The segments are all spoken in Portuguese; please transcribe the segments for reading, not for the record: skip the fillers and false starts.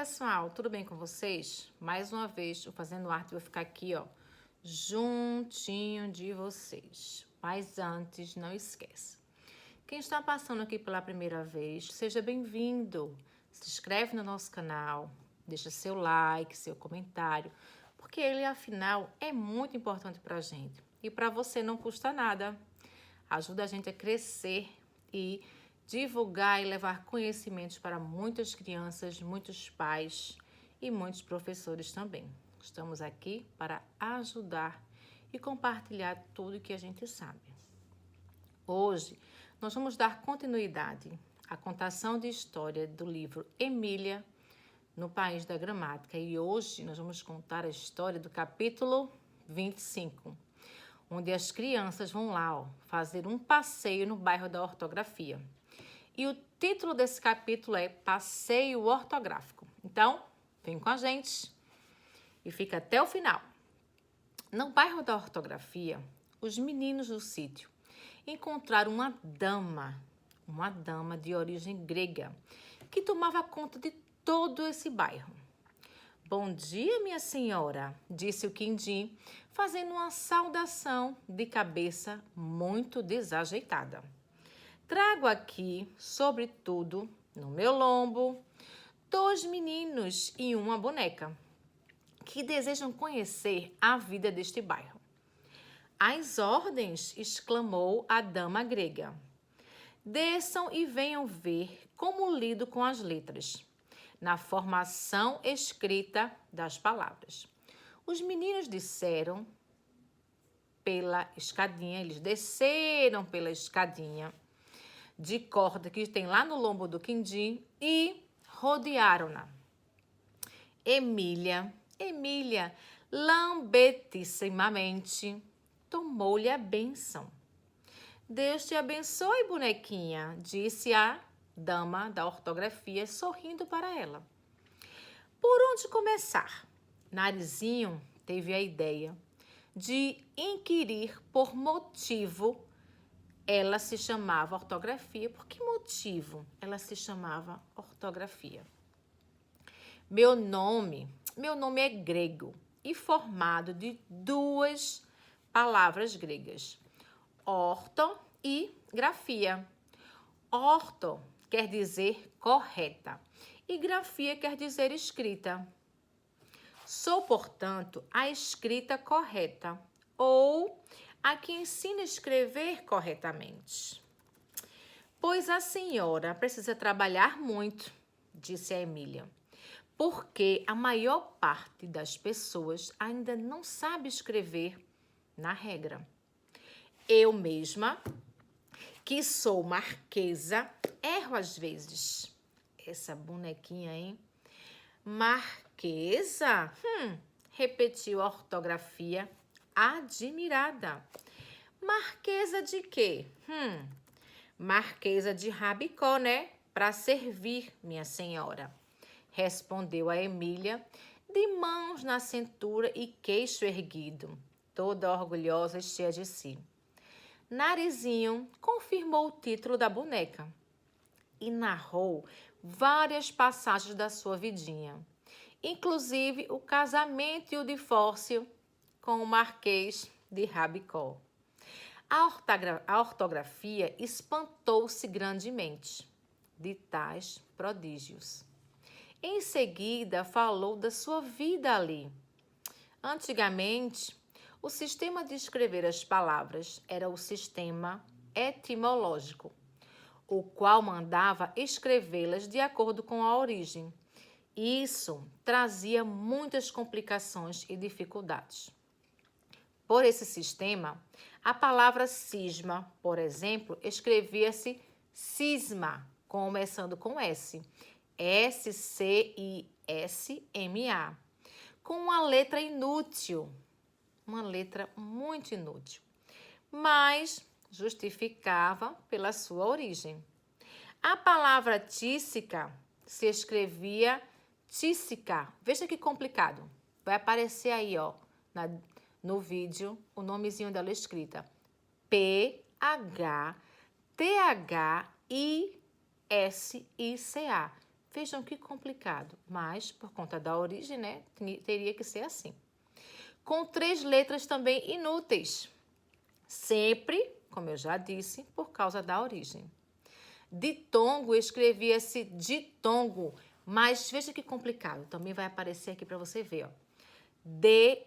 pessoal, tudo bem com vocês? Mais uma vez, eu fazendo arte, vou ficar aqui, ó, juntinho de vocês. Mas antes, não esquece. Quem está passando aqui pela primeira vez, seja bem-vindo. Se inscreve no nosso canal, deixa seu like, seu comentário, porque ele, afinal, é muito importante pra gente. E pra você não custa nada. Ajuda a gente a crescer e divulgar e levar conhecimentos para muitas crianças, muitos pais e muitos professores também. Estamos aqui para ajudar e compartilhar tudo que a gente sabe. Hoje, nós vamos dar continuidade à contação de história do livro Emília, no País da Gramática. E hoje nós vamos contar a história do capítulo 25, onde as crianças vão lá, ó, fazer um passeio no bairro da ortografia. E o título desse capítulo é Passeio Ortográfico. Então, vem com a gente e fica até o final. No bairro da ortografia, os meninos do sítio encontraram uma dama de origem grega, que tomava conta de todo esse bairro. Bom dia, minha senhora, disse o quindim, fazendo uma saudação de cabeça muito desajeitada. Trago aqui, sobretudo, no meu lombo, 2 meninos e uma boneca, que desejam conhecer a vida deste bairro. Às ordens, exclamou a dama grega. Desçam e venham ver como lido com as letras, na formação escrita das palavras. Os meninos desceram pela escadinha, eles desceram pela escadinha de corda que tem lá no lombo do quindim e rodearam-na. Emília, lambetissimamente, tomou-lhe a bênção. Deus te abençoe, bonequinha, disse a dama da ortografia, sorrindo para ela. Por onde começar? Narizinho teve a ideia de inquirir por motivo ela se chamava ortografia. Por que motivo ela se chamava ortografia? Meu nome é grego e formado de 2 palavras gregas, orto e grafia. Orto quer dizer correta e grafia quer dizer escrita. Sou, portanto, a escrita correta ou a que ensina a escrever corretamente. Pois a senhora precisa trabalhar muito, disse a Emília, porque a maior parte das pessoas ainda não sabe escrever na regra. Eu mesma, que sou marquesa, erro às vezes. Essa bonequinha, hein? Marquesa? Repetiu a ortografia admirada. Marquesa de quê? Marquesa de Rabicó, né? Para servir, minha senhora, respondeu a Emília, de mãos na cintura e queixo erguido, toda orgulhosa e cheia de si. Narizinho confirmou o título da boneca e narrou várias passagens da sua vidinha, inclusive o casamento e o divórcio com o Marquês de Rabicó. A ortografia espantou-se grandemente de tais prodígios. Em seguida, falou da sua vida ali. Antigamente, o sistema de escrever as palavras era o sistema etimológico, o qual mandava escrevê-las de acordo com a origem. Isso trazia muitas complicações e dificuldades. Por esse sistema, a palavra cisma, por exemplo, escrevia-se cisma, começando com S, S-C-I-S-M-A, com uma letra inútil, uma letra muito inútil, mas justificava pela sua origem. A palavra tísica se escrevia tísica. Veja que complicado. Vai aparecer aí, ó, no vídeo, o nomezinho dela escrita. P-H-T-H-I-S-I-C-A. Vejam que complicado, mas por conta da origem, né, teria que ser assim. Com 3 letras também inúteis. Sempre, como eu já disse, por causa da origem. Ditongo escrevia-se ditongo, mas veja que complicado. Também vai aparecer aqui para você ver, ó. D-I-P-H-T-H-O-N-G-O.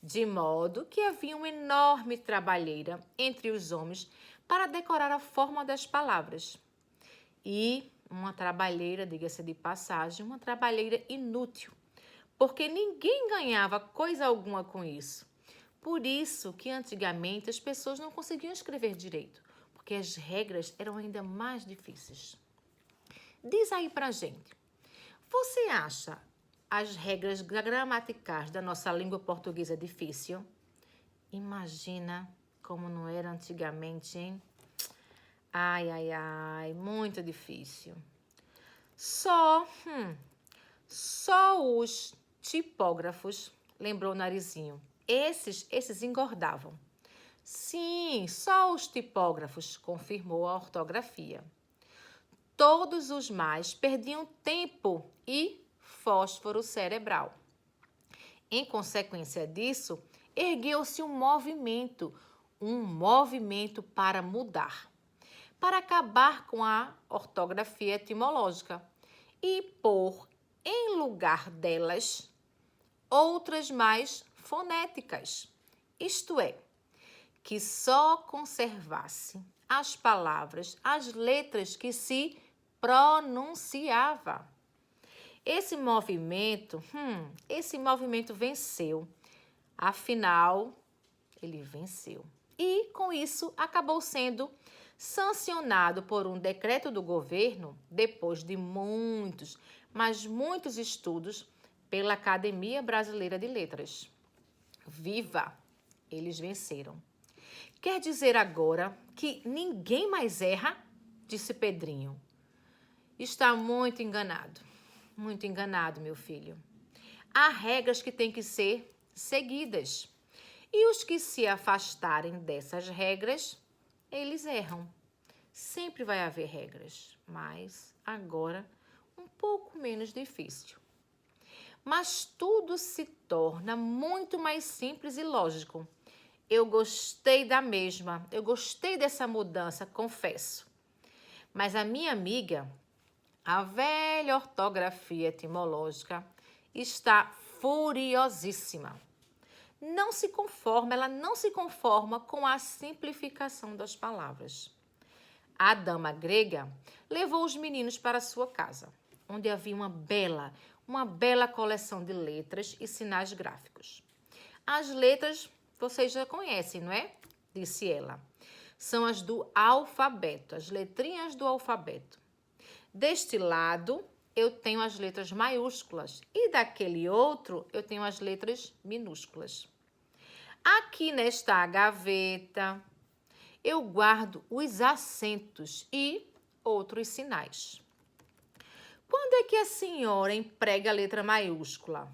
De modo que havia uma enorme trabalheira entre os homens para decorar a forma das palavras. E uma trabalheira, diga-se de passagem, uma trabalheira inútil, porque ninguém ganhava coisa alguma com isso. Por isso que antigamente as pessoas não conseguiam escrever direito, porque as regras eram ainda mais difíceis. Diz aí pra gente, você acha as regras gramaticais da nossa língua portuguesa difícil? Imagina como não era antigamente, hein? Ai, ai, ai, muito difícil. Só os tipógrafos, lembrou o Narizinho. Esses engordavam. Sim, só os tipógrafos, confirmou a ortografia. Todos os mais perdiam tempo e fósforo cerebral. Em consequência disso, ergueu-se um movimento para mudar, para acabar com a ortografia etimológica e pôr em lugar delas outras mais fonéticas, isto é, que só conservasse as palavras, as letras que se pronunciava. Esse movimento venceu. Afinal, ele venceu. E, com isso, acabou sendo sancionado por um decreto do governo, depois de muitos, mas muitos estudos, pela Academia Brasileira de Letras. Viva! Eles venceram. Quer dizer agora que ninguém mais erra? Disse Pedrinho. Está muito enganado, meu filho. Há regras que têm que ser seguidas. E os que se afastarem dessas regras, eles erram. Sempre vai haver regras, mas agora um pouco menos difícil. Mas tudo se torna muito mais simples e lógico. Eu gostei dessa mudança, confesso. Mas a minha amiga, a velha ortografia etimológica, está furiosíssima. Ela não se conforma com a simplificação das palavras. A dama grega levou os meninos para sua casa, onde havia uma bela coleção de letras e sinais gráficos. As letras vocês já conhecem, não é? Disse ela. São as do alfabeto, as letrinhas do alfabeto. Deste lado, eu tenho as letras maiúsculas e daquele outro, eu tenho as letras minúsculas. Aqui nesta gaveta, eu guardo os acentos e outros sinais. Quando é que a senhora emprega a letra maiúscula?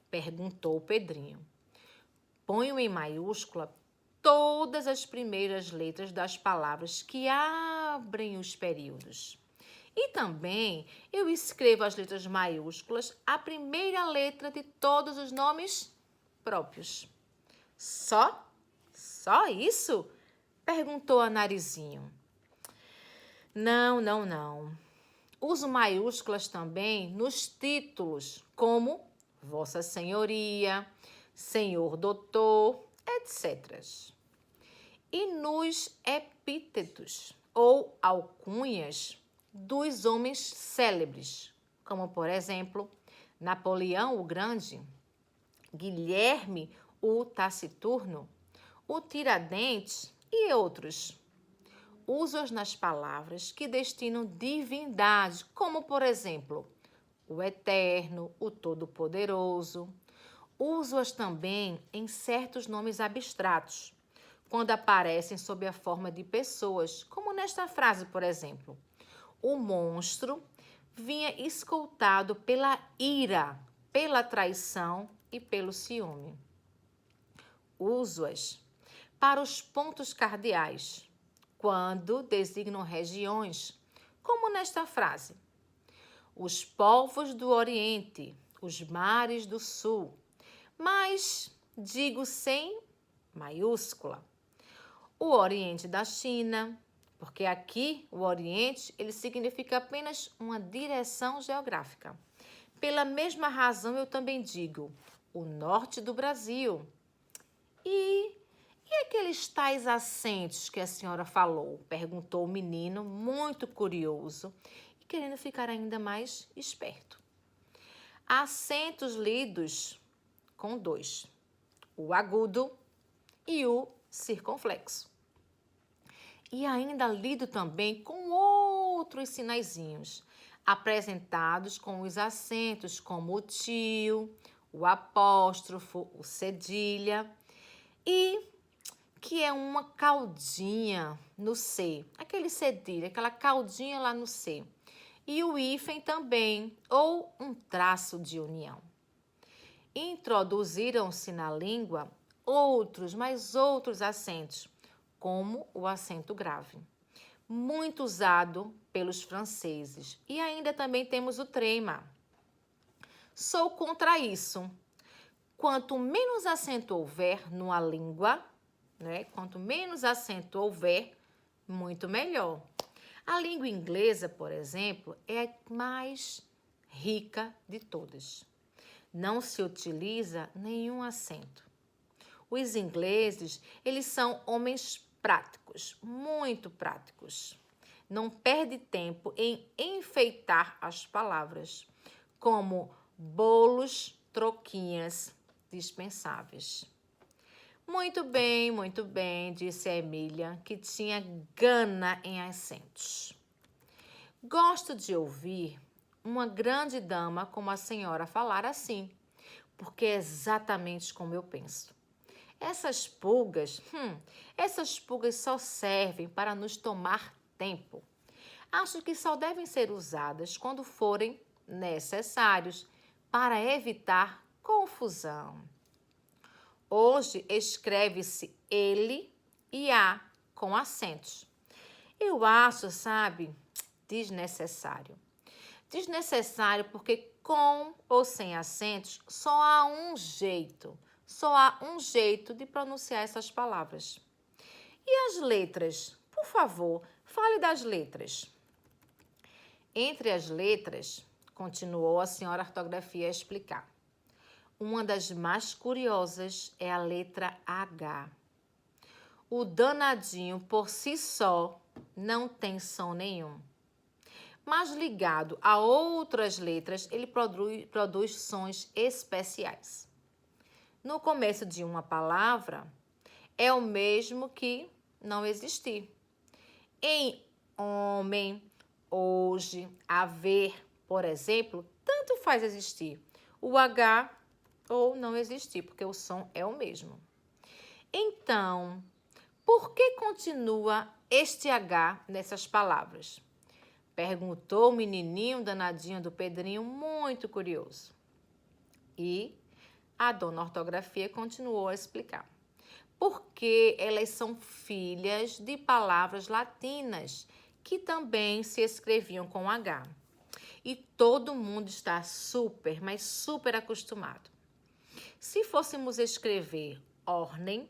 Perguntou o Pedrinho. Ponho em maiúscula todas as primeiras letras das palavras que abrem os períodos. E também eu escrevo as letras maiúsculas a primeira letra de todos os nomes próprios. Só isso? Perguntou a Narizinho. Não. Uso maiúsculas também nos títulos, como Vossa Senhoria, Senhor Doutor, etc. E nos epítetos ou alcunhas dos homens célebres, como, por exemplo, Napoleão o Grande, Guilherme o Taciturno, o Tiradentes e outros. Uso-as nas palavras que destinam divindade, como, por exemplo, o Eterno, o Todo-Poderoso. Uso-as também em certos nomes abstratos, quando aparecem sob a forma de pessoas, como nesta frase, por exemplo. O monstro vinha escoltado pela ira, pela traição e pelo ciúme. Uso-as para os pontos cardeais, quando designam regiões, como nesta frase: os povos do Oriente, os mares do Sul, mas digo sem maiúscula. O Oriente da China, porque aqui o Oriente ele significa apenas uma direção geográfica. Pela mesma razão eu também digo o norte do Brasil. E aqueles tais acentos que a senhora falou? Perguntou o menino, muito curioso e querendo ficar ainda mais esperto. Acentos lidos com dois, o agudo e o circunflexo. E ainda lido também com outros sinaizinhos, apresentados com os acentos como o tio, o apóstrofo, o cedilha, e que é uma caudinha no C, aquele cedilha, aquela caudinha lá no C. E o hífen também, ou um traço de união. Introduziram-se na língua outros acentos, como o acento grave, muito usado pelos franceses. E ainda também temos o trema. Sou contra isso. Quanto menos acento houver numa língua, né? Quanto menos acento houver, muito melhor. A língua inglesa, por exemplo, é a mais rica de todas. Não se utiliza nenhum acento. Os ingleses, eles são homens práticos, muito práticos. Não perde tempo em enfeitar as palavras, como bolos, troquinhas dispensáveis. Muito bem, disse a Emília, que tinha gana em acentos. Gosto de ouvir uma grande dama como a senhora falar assim, porque é exatamente como eu penso. Essas pulgas só servem para nos tomar tempo. Acho que só devem ser usadas quando forem necessários para evitar confusão. Hoje escreve-se ele e a com acentos. Eu acho, desnecessário. Desnecessário porque com ou sem acentos só há um jeito de pronunciar essas palavras. E as letras? Por favor, fale das letras. Entre as letras, continuou a senhora ortografia a explicar, uma das mais curiosas é a letra H. O danadinho por si só não tem som nenhum, mas ligado a outras letras, ele produz sons especiais. No começo de uma palavra, é o mesmo que não existir. Em homem, hoje, haver, por exemplo, tanto faz existir o H ou não existir, porque o som é o mesmo. Então, por que continua este H nessas palavras? Perguntou o menininho danadinho do Pedrinho, muito curioso. E a dona ortografia continuou a explicar. Porque elas são filhas de palavras latinas, que também se escreviam com H. E todo mundo está super, mas super acostumado. Se fôssemos escrever ordem,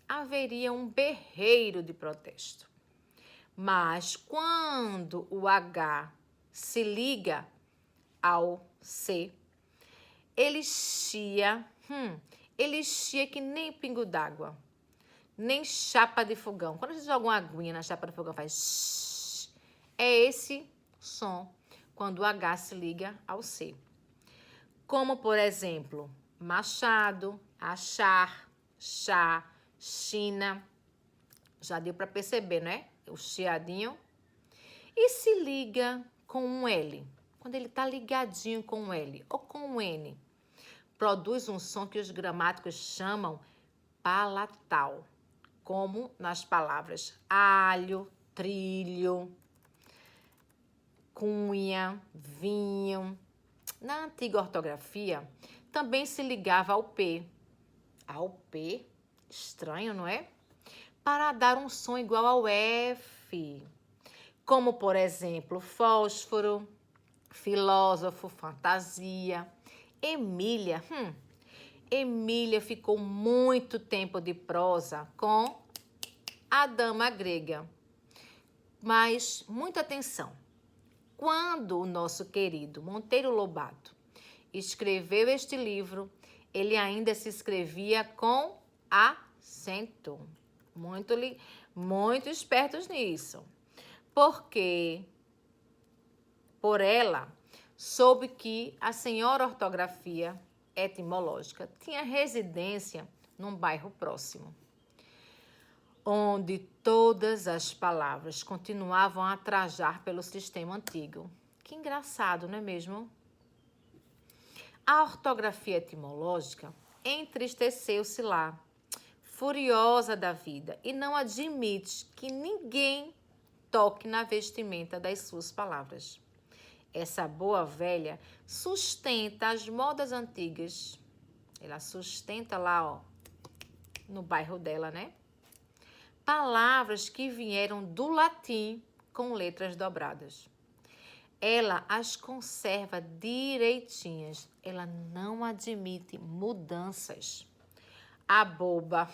haveria um berreiro de protesto. Mas quando o H se liga ao C, ele chia que nem pingo d'água, nem chapa de fogão. Quando a gente joga uma aguinha na chapa de fogão, faz shhh. É esse som quando o H se liga ao C. Como, por exemplo, machado, achar, chá, China. Já deu para perceber, né? O chiadinho. E se liga com um L. Quando ele está ligadinho com um L ou com um N, produz um som que os gramáticos chamam palatal, como nas palavras alho, trilho, cunha, vinho. Na antiga ortografia, também se ligava ao P. Ao P? Estranho, não é? para dar um som igual ao F. Como, por exemplo, fósforo, filósofo, fantasia. Emília, Emília ficou muito tempo de prosa com a dama grega. Mas, muita atenção. Quando o nosso querido Monteiro Lobato escreveu este livro, ele ainda se escrevia com acento. Muito espertos nisso. Porque, por ela, soube que a senhora ortografia etimológica tinha residência num bairro próximo, onde todas as palavras continuavam a trajar pelo sistema antigo. Que engraçado, não é mesmo? A ortografia etimológica entristeceu-se lá, furiosa da vida, e não admite que ninguém toque na vestimenta das suas palavras. Essa boa velha sustenta as modas antigas. Ela sustenta lá, ó, no bairro dela, né? Palavras que vieram do latim com letras dobradas. Ela as conserva direitinhas. Ela não admite mudanças. A boba,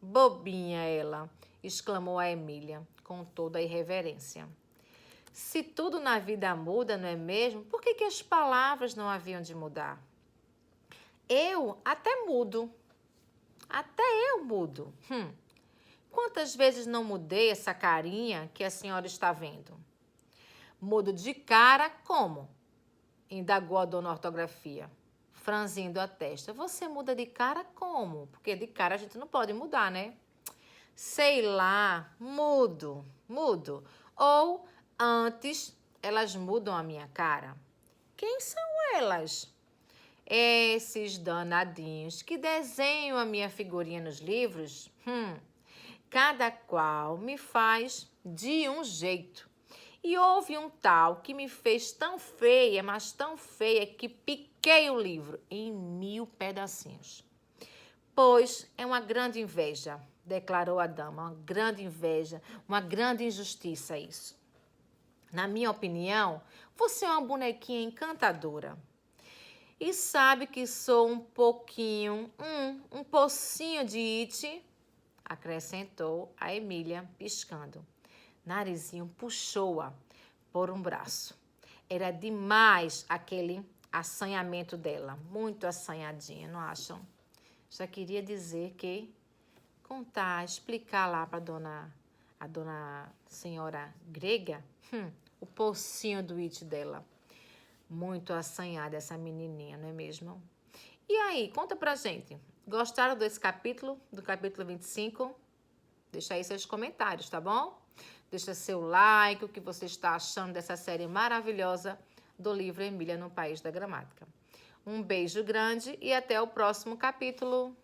bobinha ela, exclamou a Emília com toda a irreverência. Se tudo na vida muda, não é mesmo? Por que as palavras não haviam de mudar? Eu até mudo. Até eu mudo. Quantas vezes não mudei essa carinha que a senhora está vendo? Mudo de cara como? Indagou a dona Ortografia, franzindo a testa. Você muda de cara como? Porque de cara a gente não pode mudar, né? Sei lá, mudo. Ou antes elas mudam a minha cara. Quem são elas? Esses danadinhos que desenham a minha figurinha nos livros. Cada qual me faz de um jeito. E houve um tal que me fez tão feia, mas tão feia, que piquei o livro em 1000 pedacinhos. Pois é uma grande inveja, declarou a dama, uma grande inveja, uma grande injustiça isso. Na minha opinião, você é uma bonequinha encantadora. E sabe que sou um pouquinho, um pocinho de it, acrescentou a Emília, piscando. Narizinho puxou-a por um braço. Era demais aquele assanhamento dela, muito assanhadinha, não acham? Já queria dizer que contar, explicar lá para a dona senhora grega, o pocinho do it dela. Muito assanhada essa menininha, não é mesmo? E aí, conta pra gente. Gostaram desse capítulo, do capítulo 25? Deixa aí seus comentários, tá bom? Deixa seu like, o que você está achando dessa série maravilhosa do livro Emília no País da Gramática. Um beijo grande e até o próximo capítulo.